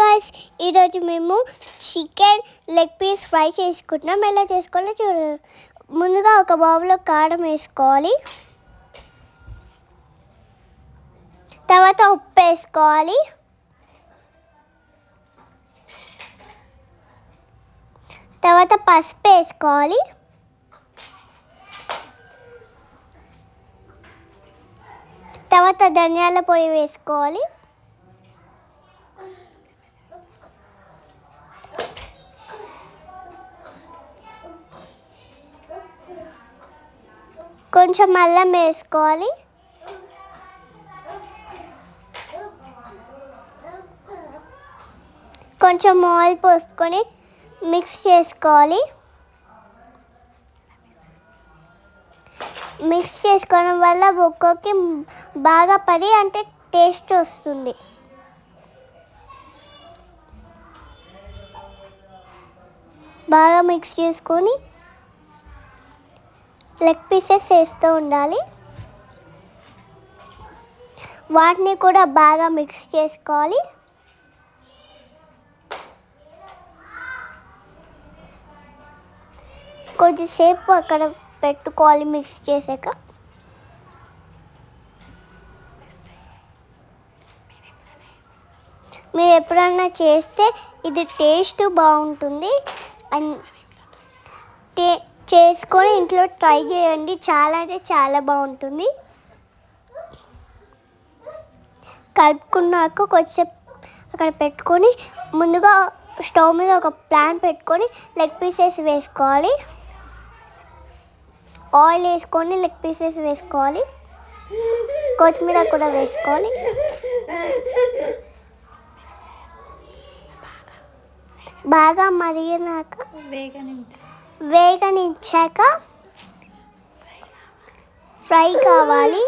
Guys, ఈరోజు మేము chicken leg piece fry చేసుకుంటున్నాం. ఎలా చేసుకోవాలో చూడండి. ముందుగా ఒక బౌల్లో కారం వేసుకోవాలి, తర్వాత ఉప్పు వేసుకోవాలి, తర్వాత పసుపు వేసుకోవాలి, తర్వాత ధనియాల పొడి వేసుకోవాలి, కొంచెం అల్లం వేసుకోవాలి, కొంచెం ఆయిల్ పోసుకొని మిక్స్ చేసుకోవాలి. మిక్స్ చేసుకోవడం వల్ల బొక్కకి బాగా పడి అంటే టేస్ట్ వస్తుంది. బాగా మిక్స్ చేసుకొని లెగ్ పీసెస్ వేస్తూ ఉండాలి. వాటిని కూడా బాగా మిక్స్ చేసుకోవాలి. కొద్దిసేపు అక్కడ పెట్టుకోవాలి. మిక్స్ చేసాక మీరు ఎప్పుడన్నా చేస్తే ఇది టేస్ట్ బాగుంటుంది. అండ్ చేసుకొని ఇంట్లో ట్రై చేయండి. చాలా అంటే చాలా బాగుంటుంది. కలుపుకున్నాక కొంచెంసేపు అక్కడ పెట్టుకొని ముందుగా స్టవ్ మీద ఒక ప్యాన్ పెట్టుకొని లెగ్ పీసెస్ వేసుకోవాలి. ఆయిల్ వేసుకొని లెగ్ పీసెస్ వేసుకోవాలి. కొత్తిమీర కూడా వేసుకోవాలి. బాగా మరిగినాక వేగనిచ్చాక ఫ్రై కావాలి.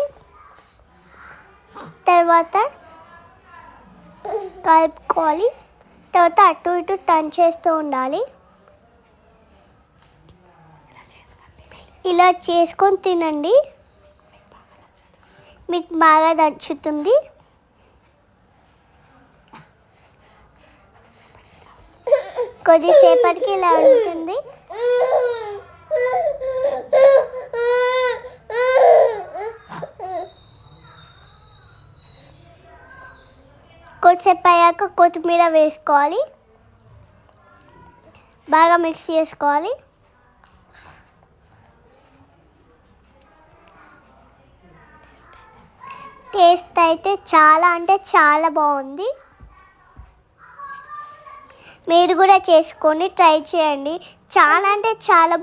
తర్వాత కలుపుకోవాలి. తర్వాత అటు ఇటు టర్న్ చేస్తూ ఉండాలి. ఇలా చేసుకొని తినండి, మీకు బాగా నచ్చుతుంది. కొద్దిసేపటికి ఇలా ఉంటుంది. కొద్దిసేపు అయ్యాక కొత్తిమీర వేసుకోవాలి. బాగా మిక్స్ చేసుకోవాలి. టేస్ట్ అయితే చాలా అంటే చాలా బాగుంది. మీరు కూడా చేసుకొని ట్రై చేయండి. చాలా అంటే చాలా